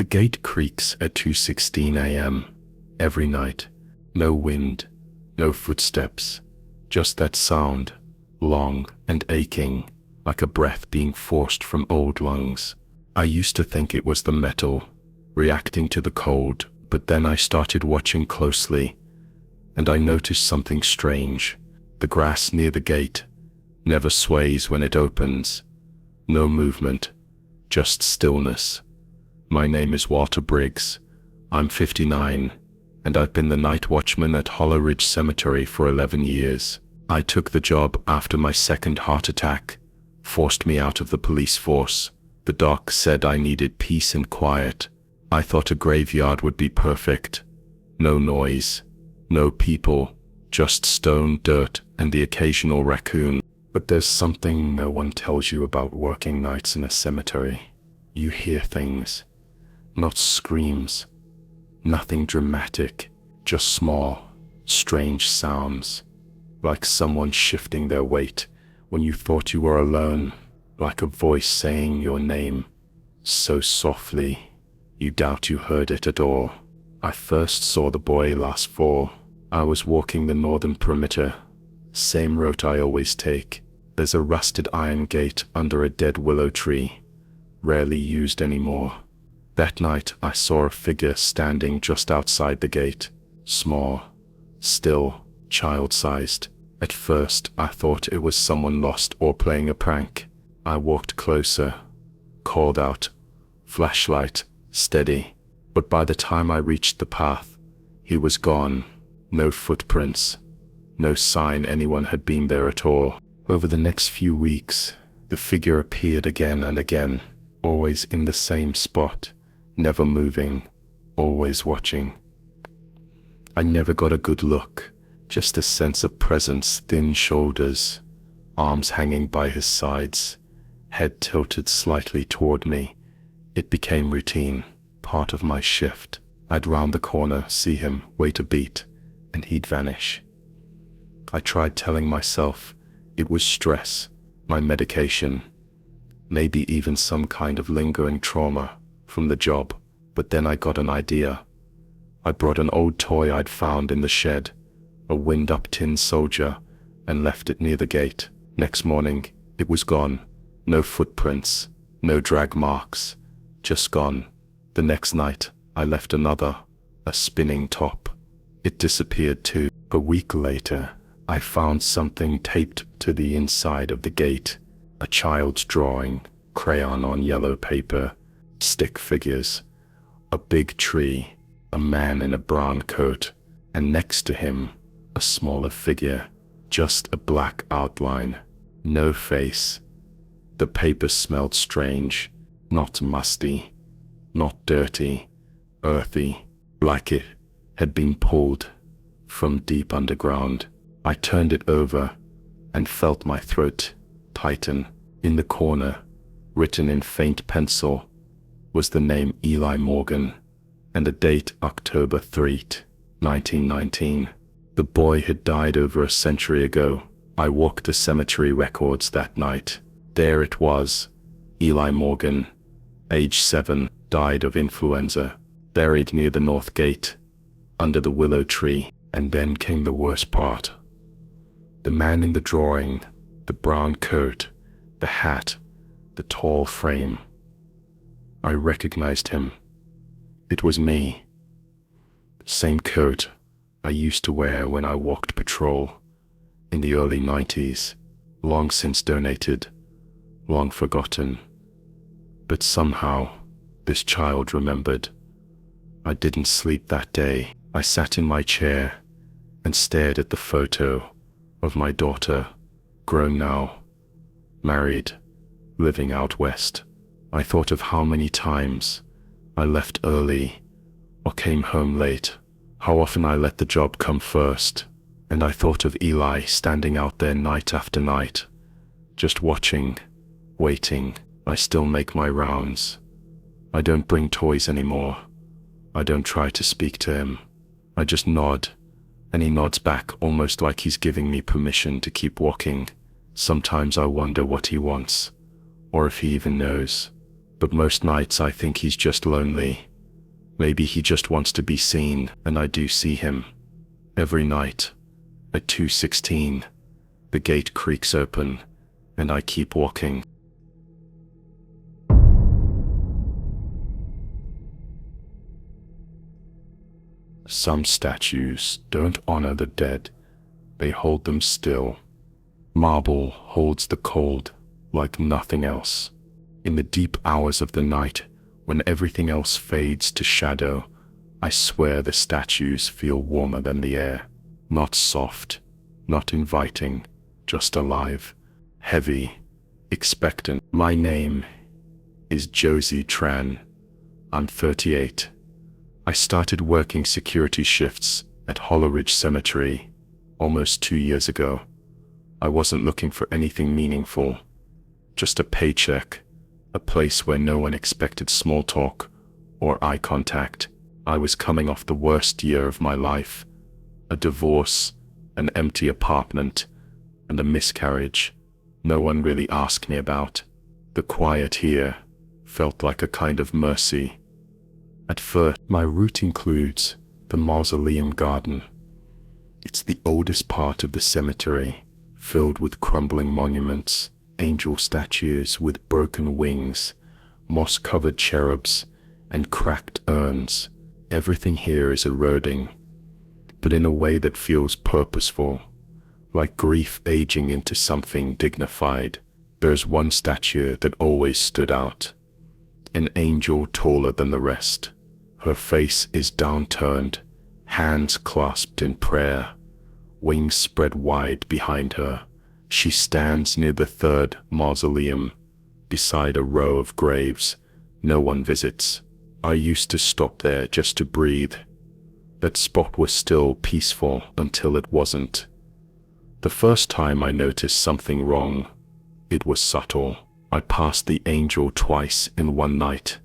gate creaks at 2:16 a.m. every night. No wind, no footsteps, just that sound, long and aching, like a breath being forced from old lungs. I used to think it was the metal, reacting to the cold, but then I started watching closely, and I noticed something strange. The grass near the gate never sways when it opens. No movement, just stillness. My name is Walter Briggs. I'm 59, and I've been the night watchman at Holleridge Cemetery for 11 years. I took the job after my second heart attack forced me out of the police force. The doc said I needed peace and quiet. I thought a graveyard would be perfect. No noise, no people, just stone, dirt, and the occasional raccoon. But there's something no one tells you about working nights in a cemetery. You hear things, not screams, nothing dramatic, just small, strange sounds, like someone shifting their weight when you thought you were alone, like a voice saying your name, so softly, you doubt you heard it at all. I first saw the boy last fall. I was walking the northern perimeter, same route I always take. There's a rusted iron gate under a dead willow tree, rarely used anymore. That night I saw a figure standing just outside the gate, small, still, child-sized. At first I thought it was someone lost or playing a prank. I walked closer, called out, "Flashlight, steady." But by the time I reached the path, he was gone. No footprints, no sign anyone had been there at all. Over the next few weeks, the figure appeared again and again, always in the same spot, never moving, always watching. I never got a good look, just a sense of presence, thin shoulders, arms hanging by his sides, head tilted slightly toward me. It became routine, part of my shift. I'd round the corner, see him, wait a beat, and he'd vanish. I tried telling myself it was stress, my medication, maybe even some kind of lingering trauma from the job, but then I got an idea. I brought an old toy I'd found in the shed, a wind-up tin soldier, and left it near the gate. Next morning, it was gone. No footprints, no drag marks, just gone. The next night, I left another, a spinning top. It disappeared too. A week later, I found something taped to the inside of the gate, a child's drawing, crayon on yellow paper, stick figures, a big tree, a man in a brown coat, and next to him, a smaller figure, just a black outline, no face. The paper smelled strange, not musty, not dirty, earthy, like it had been pulled from deep underground. I turned it over and felt my throat tighten. In the corner, written in faint pencil, was the name Eli Morgan and the date October 3, 1919. The boy had died over a century ago. I walked the cemetery records that night. There it was, Eli Morgan, age 7, died of influenza, buried near the north gate, under the willow tree. And then came the worst part. The man in the drawing, the brown coat, the hat, the tall frame. I recognized him. It was me. Same coat I used to wear when I walked patrol in the early 90s, long since donated, long forgotten. But somehow, this child remembered. I didn't sleep that day. I sat in my chair and stared at the photo of my daughter, grown now, married, living out west. I thought of how many times I left early or came home late, how often I let the job come first, and I thought of Eli standing out there night after night, just watching, waiting. I still make my rounds. I don't bring toys anymore. I don't try to speak to him. I just nod, and he nods back almost like he's giving me permission to keep walking. Sometimes I wonder what he wants, or if he even knows. But most nights I think he's just lonely, Maybe he just wants to be seen, and I do see him. Every night, at 2:16, the gate creaks open, and I keep walking. Some statues don't honor the dead, they hold them still. Marble holds the cold like nothing else. In the deep hours of the night, when everything else fades to shadow, I swear the statues feel warmer than the air. Not soft, not inviting, just alive, heavy, expectant. My name is Josie Tran. I'm 38. I started working security shifts at Holleridge Cemetery almost 2 years ago. I wasn't looking for anything meaningful, just a paycheck, a place where no one expected small talk or eye contact. I was coming off the worst year of my life, a divorce, an empty apartment, and a miscarriage no one really asked me about. The quiet here felt like a kind of mercy. At first, my route includes the mausoleum garden. It's the oldest part of the cemetery, filled with crumbling monuments, angel statues with broken wings, moss-covered cherubs, and cracked urns. Everything here is eroding, but in a way that feels purposeful, like grief aging into something dignified. There's one statue that always stood out, an angel taller than the rest. Her face is downturned, hands clasped in prayer, wings spread wide behind her. She stands near the third mausoleum, beside a row of graves no one visits. I used to stop there just to breathe. That spot was still peaceful until it wasn't. The first time I noticed something wrong, it was subtle. I passed the angel twice in one night.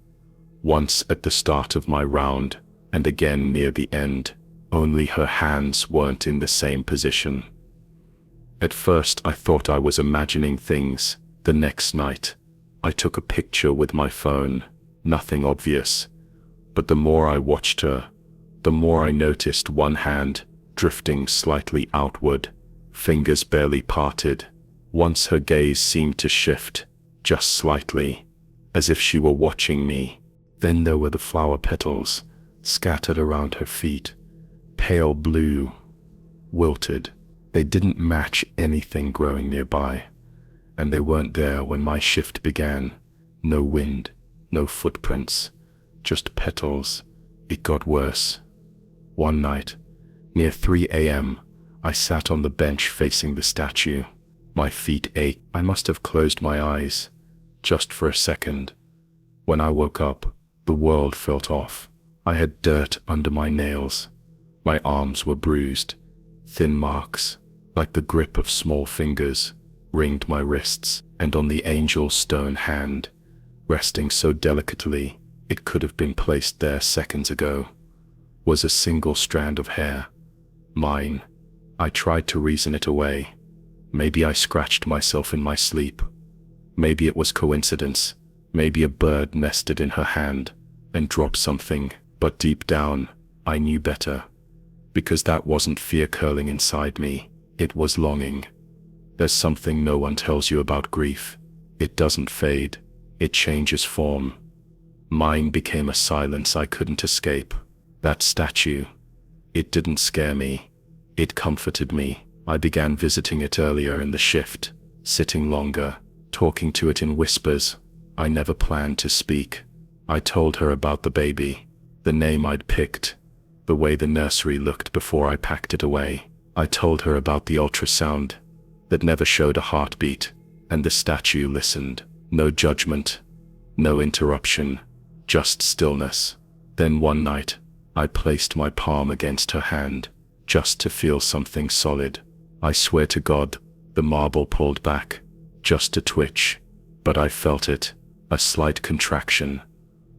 Once at the start of my round, and again near the end, only her hands weren't in the same position. At first I thought I was imagining things. The next night, I took a picture with my phone, nothing obvious. But the more I watched her, the more I noticed one hand drifting slightly outward, fingers barely parted. Once her gaze seemed to shift, just slightly, as if she were watching me. Then there were the flower petals, scattered around her feet, pale blue, wilted. They didn't match anything growing nearby, and they weren't there when my shift began. No wind, no footprints, just petals. It got worse. One night, near 3 a.m., I sat on the bench facing the statue. My feet ached. I must have closed my eyes, just for a second. When I woke up, the world felt off. I had dirt under my nails. My arms were bruised. Thin marks, like the grip of small fingers, ringed my wrists, and on the angel's stone hand, resting so delicately it could have been placed there seconds ago, was a single strand of hair. Mine. I tried to reason it away. Maybe I scratched myself in my sleep. Maybe it was coincidence. Maybe a bird nested in her hand and dropped something. But deep down, I knew better. Because that wasn't fear curling inside me. It was longing. There's something no one tells you about grief. It doesn't fade. It changes form. Mine became a silence I couldn't escape. That statue. It didn't scare me. It comforted me. I began visiting it earlier in the shift, sitting longer, talking to it in whispers. I never planned to speak. I told her about the baby, the name I'd picked, the way the nursery looked before I packed it away. I told her about the ultrasound that never showed a heartbeat, and the statue listened. No judgment, no interruption, just stillness. Then one night, I placed my palm against her hand, just to feel something solid. I swear to God, the marble pulled back, just a twitch, but I felt it, a slight contraction,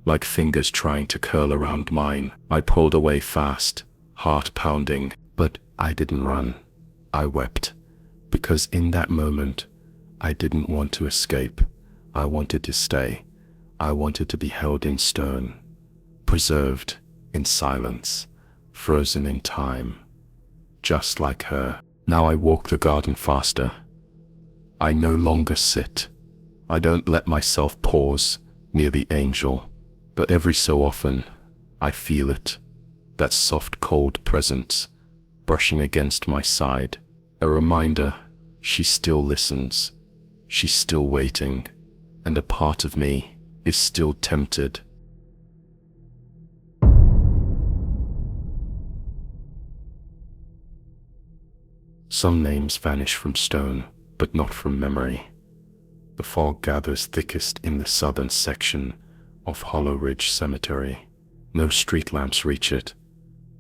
like fingers trying to curl around mine. I pulled away fast, heart pounding, but I didn't run. I wept, because in that moment, I didn't want to escape. I wanted to stay. I wanted to be held in stone, preserved. in silence, frozen in time, just like her. Now I walk the garden faster. I no longer sit. I don't let myself pause near the angel, but every so often, I feel it, that soft cold presence, brushing against my side, a reminder she still listens, she's still waiting, and a part of me is still tempted. Some names vanish from stone, but not from memory. The fog gathers thickest in the southern section of Holleridge Cemetery. No street lamps reach it.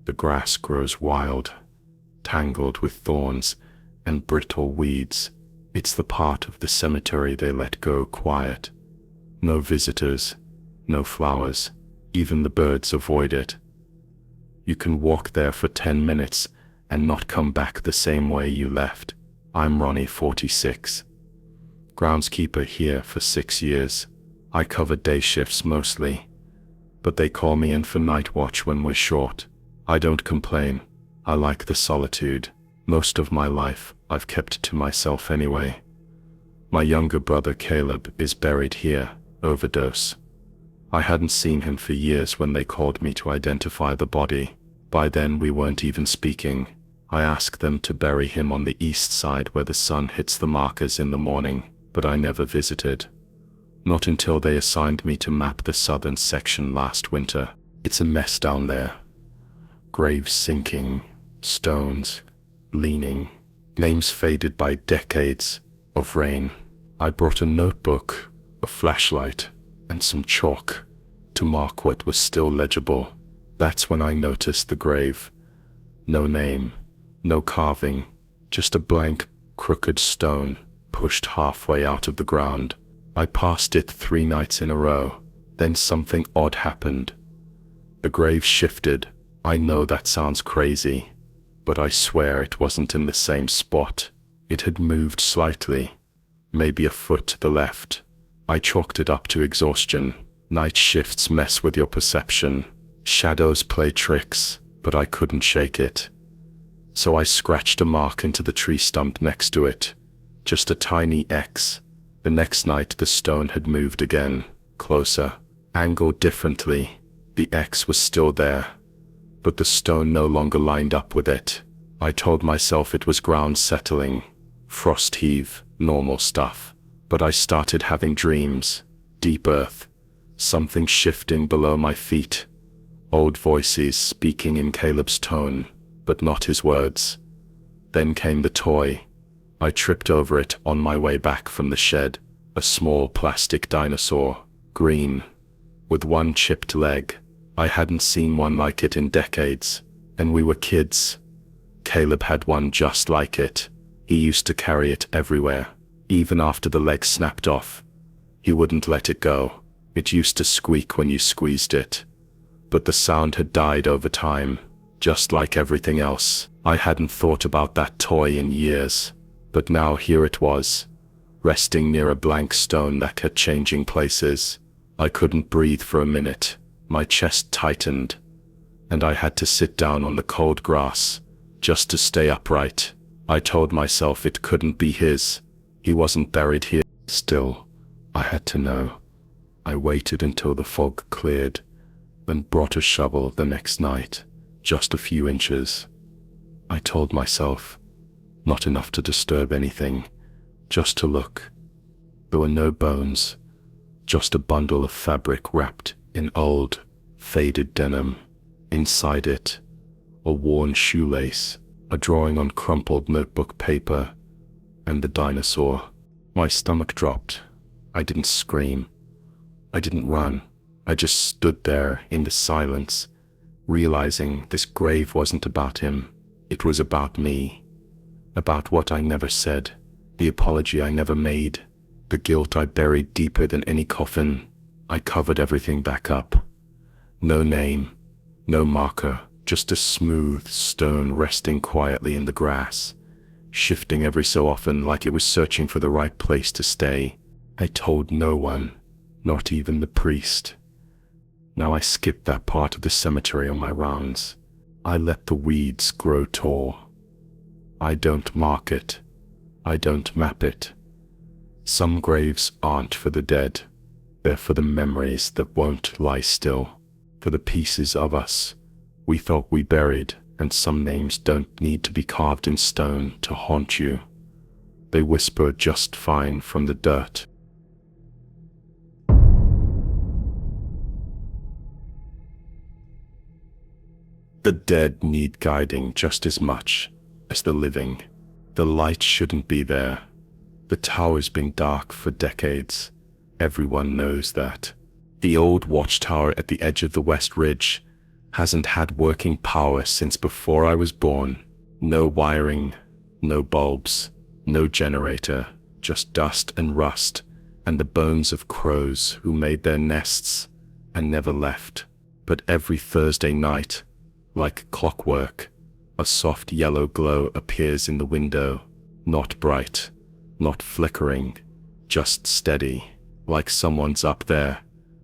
The grass grows wild, tangled with thorns and brittle weeds. It's the part of the cemetery they let go quiet. No visitors, no flowers, even the birds avoid it. You can walk there for 10 minutes and not come back the same way you left. I'm Ronnie, 46. Groundskeeper here for 6 years. I cover day shifts mostly, but they call me in for night watch when we're short. I don't complain. I like the solitude. Most of my life I've kept to myself anyway. My younger brother Caleb is buried here, overdose. I hadn't seen him for years when they called me to identify the body. By then we weren't even speaking. I asked them to bury him on the east side where the sun hits the markers in the morning, but I never visited. Not until they assigned me to map the southern section last winter. It's a mess down there. Graves sinking, stones leaning, names faded by decades of rain. I brought a notebook, a flashlight, and some chalk to mark what was still legible. That's when I noticed the grave. No name, no carving, just a blank, crooked stone pushed halfway out of the ground. I passed it 3 nights in a row. Then something odd happened. The grave shifted. I know that sounds crazy, but I swear it wasn't in the same spot. It had moved slightly, maybe a foot to the left. I chalked it up to exhaustion. Night shifts mess with your perception. Shadows play tricks, but I couldn't shake it. So I scratched a mark into the tree stump next to it. Just a tiny X. The next night the stone had moved again, closer, angled differently. The X was still there, but the stone no longer lined up with it. I told myself it was ground settling, frost heave, normal stuff. But I started having dreams, deep earth, something shifting below my feet. Old voices speaking in Caleb's tone, but not his words. Then came the toy. I tripped over it on my way back from the shed. A small plastic dinosaur, green, with one chipped leg. I hadn't seen one like it in decades, and we were kids. Caleb had one just like it. He used to carry it everywhere, even after the leg snapped off. He wouldn't let it go. It used to squeak when you squeezed it. But the sound had died over time, just like everything else. I hadn't thought about that toy in years, but now here it was, resting near a blank stone that kept changing places. I couldn't breathe for a minute. My chest tightened, and I had to sit down on the cold grass, just to stay upright. I told myself it couldn't be his. He wasn't buried here. Still, I had to know. I waited until the fog cleared, then brought a shovel the next night, just a few inches. I told myself, not enough to disturb anything, just to look. There were no bones, just a bundle of fabric wrapped in old, faded denim. Inside it, a worn shoelace, a drawing on crumpled notebook paper, and the dinosaur. My stomach dropped. I didn't scream. I didn't run. I just stood there in the silence, realizing this grave wasn't about him. It was about me. About what I never said, the apology I never made, the guilt I buried deeper than any coffin. I covered everything back up. No name, no marker, just a smooth stone resting quietly in the grass, shifting every so often like it was searching for the right place to stay. I told no one, not even the priest. Now I skip that part of the cemetery on my rounds. I let the weeds grow tall. I don't mark it. I don't map it. Some graves aren't for the dead. They're for the memories that won't lie still. For the pieces of us we thought we buried, and some names don't need to be carved in stone to haunt you. They whisper just fine from the dirt. The dead need guiding just as much as the living. The light shouldn't be there. The tower's been dark for decades. Everyone knows that. The old watchtower at the edge of the West Ridge hasn't had working power since before I was born. No wiring, no bulbs, no generator, just dust and rust, and the bones of crows who made their nests and never left. But every Thursday night, like clockwork, a soft yellow glow appears in the window. Not bright, not flickering, just steady, like someone's up there,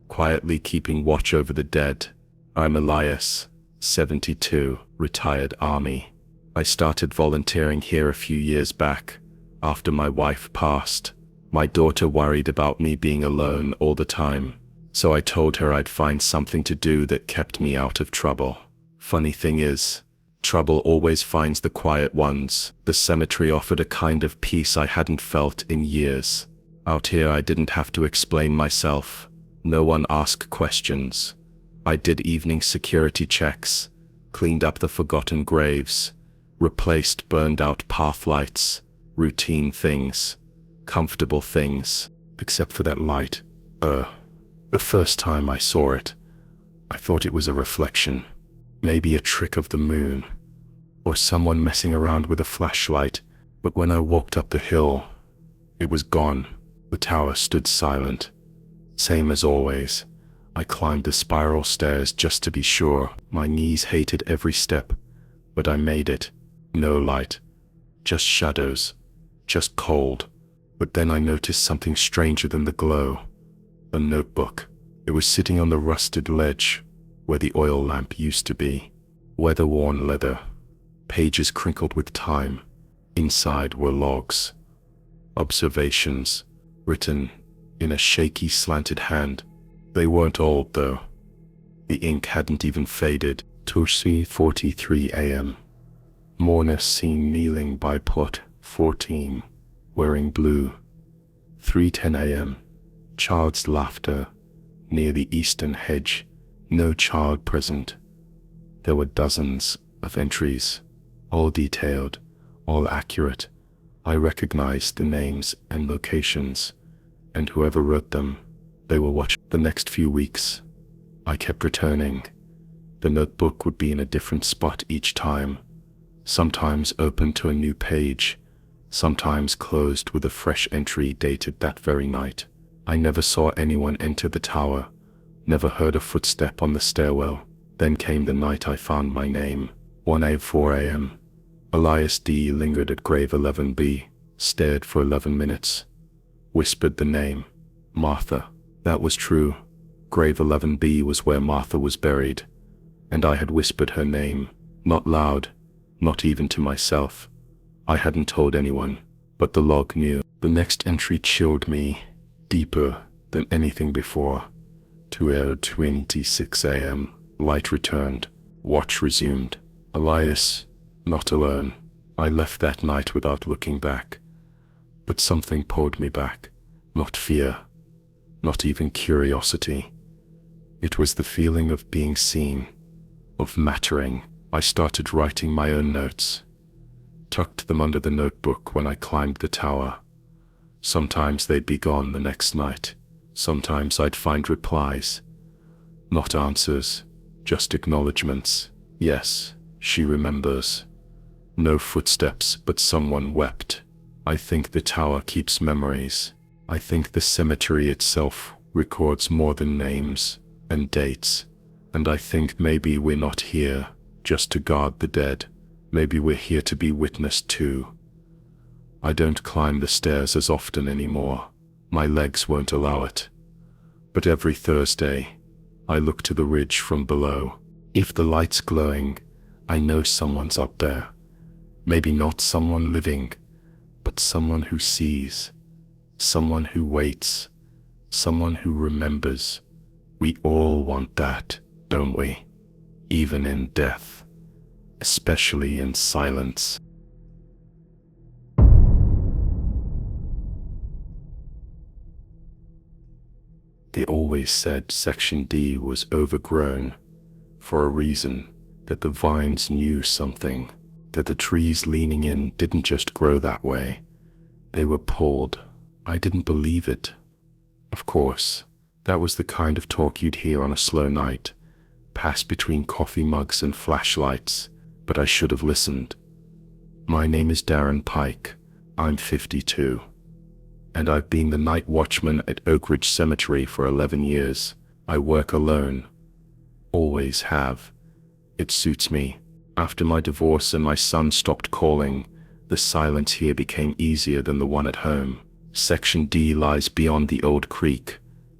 quietly keeping watch over the dead. I'm Elias, 72, retired Army. I started volunteering here a few years back, after my wife passed. My daughter worried about me being alone all the time, so I told her I'd find something to do that kept me out of trouble. Funny thing is, trouble always finds the quiet ones. The cemetery offered a kind of peace I hadn't felt in years. Out here I didn't have to explain myself. No one asked questions. I did evening security checks, cleaned up the forgotten graves, replaced burned-out path lights, routine things, comfortable things, except for that light. The first time I saw it, I thought it was a reflection, maybe a trick of the moon, or someone messing around with a flashlight, but when I walked up the hill, it was gone. The tower stood silent, same as always. I climbed the spiral stairs just to be sure. My knees hated every step, but I made it. No light, just shadows, just cold. But then I noticed something stranger than the glow. A notebook. It was sitting on the rusted ledge where the oil lamp used to be. Weather-worn leather, pages crinkled with time. Inside were logs, observations, written in a shaky, slanted hand. They weren't old, though. The ink hadn't even faded. 2:43 a.m. Mourner seen kneeling by plot 14, wearing blue. 3:10 a.m. Child's laughter near the eastern hedge. No child present. There were dozens of entries, all detailed, all accurate. I recognized the names and locations, and whoever wrote them, they were watching. The next few weeks, I kept returning. The notebook would be in a different spot each time, sometimes open to a new page, sometimes closed with a fresh entry dated that very night. I never saw anyone enter the tower, never heard a footstep on the stairwell. Then came the night I found my name. 1:04 a.m. Elias D. lingered at grave 11B, stared for 11 minutes, whispered the name, Martha. That was true. Grave 11B was where Martha was buried, and I had whispered her name, not loud, not even to myself. I hadn't told anyone, but the log knew. The next entry chilled me, deeper than anything before. 2:26 a.m. Light returned. Watch resumed. Elias, not alone. I left that night without looking back. But something pulled me back. Not fear, not even curiosity. It was the feeling of being seen, of mattering. I started writing my own notes, tucked them under the notebook when I climbed the tower. Sometimes they'd be gone the next night. Sometimes I'd find replies. Not answers, just acknowledgements. Yes, she remembers. No footsteps, but someone wept. I think the tower keeps memories. I think the cemetery itself records more than names and dates. And I think maybe we're not here just to guard the dead. Maybe we're here to be witnessed too. I don't climb the stairs as often anymore. My legs won't allow it. But every Thursday, I look to the ridge from below. If the light's glowing, I know someone's up there. Maybe not someone living, but someone who sees, someone who waits, someone who remembers. We all want that, don't we? Even in death, especially in silence. They always said Section D was overgrown, for a reason, that the vines knew something, that the trees leaning in didn't just grow that way. They were pulled. I didn't believe it. Of course, that was the kind of talk you'd hear on a slow night, passed between coffee mugs and flashlights, but I should have listened. My name is Darren Pike. I'm 52. And I've been the night watchman at Holleridge Cemetery for 11 years. I work alone. Always have. It suits me. After my divorce and my son stopped calling, the silence here became easier than the one at home. Section D lies beyond the old creek,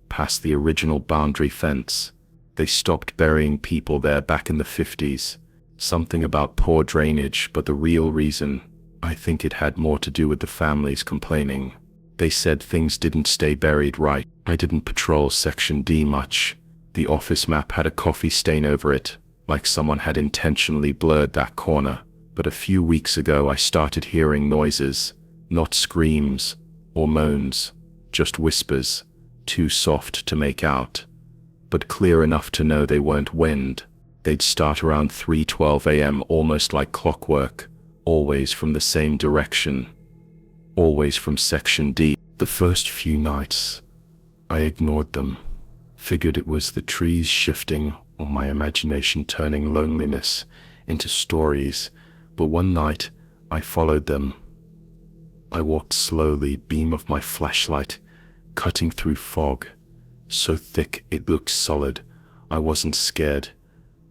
past the original boundary fence. They stopped burying people there back in the 50s. Something about poor drainage, but the real reason, I think it had more to do with the families complaining. They said things didn't stay buried right. I didn't patrol Section D much. The office map had a coffee stain over it, like someone had intentionally blurred that corner. But a few weeks ago I started hearing noises, not screams or moans, just whispers, too soft to make out, but clear enough to know they weren't wind. They'd start around 3:12 a.m. almost like clockwork, always from the same direction. Always from Section D. The first few nights, I ignored them, figured it was the trees shifting or my imagination turning loneliness into stories, but one night I followed them. I walked slowly, beam of my flashlight, cutting through fog, so thick it looked solid. I wasn't scared,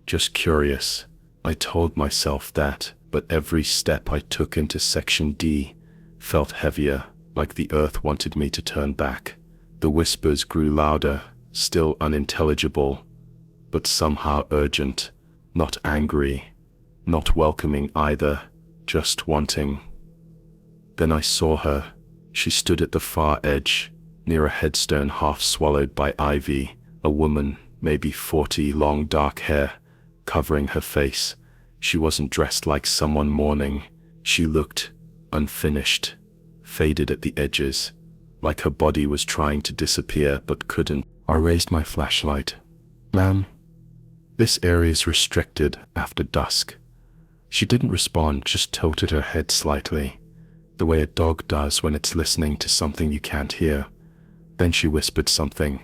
just curious. I told myself that, but every step I took into Section D felt heavier, like the earth wanted me to turn back. The whispers grew louder, still unintelligible, but somehow urgent, not angry, not welcoming either, just wanting. Then I saw her. She stood at the far edge, near a headstone half swallowed by ivy, a woman, maybe 40, long dark hair, covering her face. She wasn't dressed like someone mourning. She looked unfinished, faded at the edges, like her body was trying to disappear but couldn't. I raised my flashlight. "Ma'am, this area's restricted after dusk." She didn't respond, just tilted her head slightly, the way a dog does when it's listening to something you can't hear. Then she whispered something,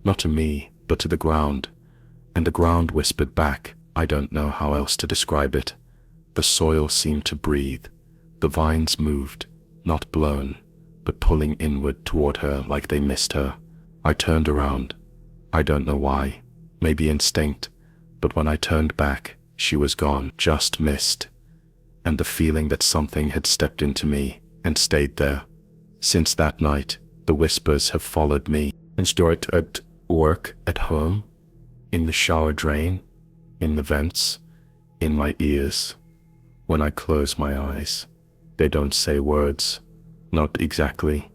not to me, but to the ground, and the ground whispered back. I don't know how else to describe it. The soil seemed to breathe. The vines moved, not blown, but pulling inward toward her like they missed her. I turned around. I don't know why, maybe instinct, but when I turned back, she was gone, just missed. And the feeling that something had stepped into me and stayed there. Since that night, the whispers have followed me. And stored at work, at home, in the shower drain, in the vents, in my ears. When I close my eyes, they don't say words, not exactly,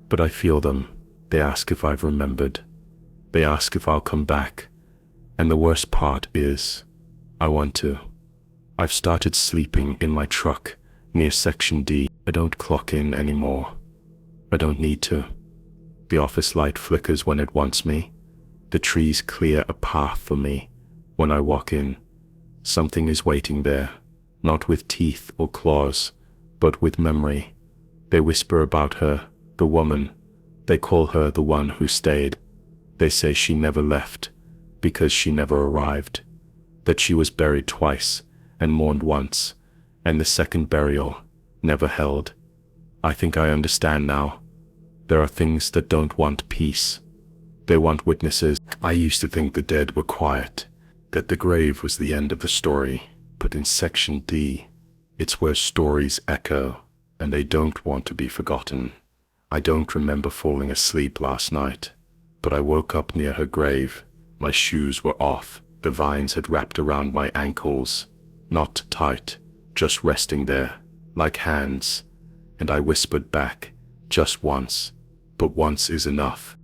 but I feel them. They ask if I've remembered. They ask if I'll come back. And the worst part is, I want to. I've started sleeping in my truck near Section D. I don't clock in anymore. I don't need to. The office light flickers when it wants me. The trees clear a path for me. When I walk in, something is waiting there, not with teeth or claws, but with memory. They whisper about her, the woman. They call her the one who stayed. They say she never left, because she never arrived. That she was buried twice, and mourned once, and the second burial never held. I think I understand now. There are things that don't want peace. They want witnesses. I used to think the dead were quiet, that the grave was the end of the story. But in Section D, it's where stories echo, and they don't want to be forgotten. I don't remember falling asleep last night, but I woke up near her grave, My shoes were off. The vines had wrapped around my ankles. Not tight, just resting there, like hands. And I whispered back, just once. But once is enough.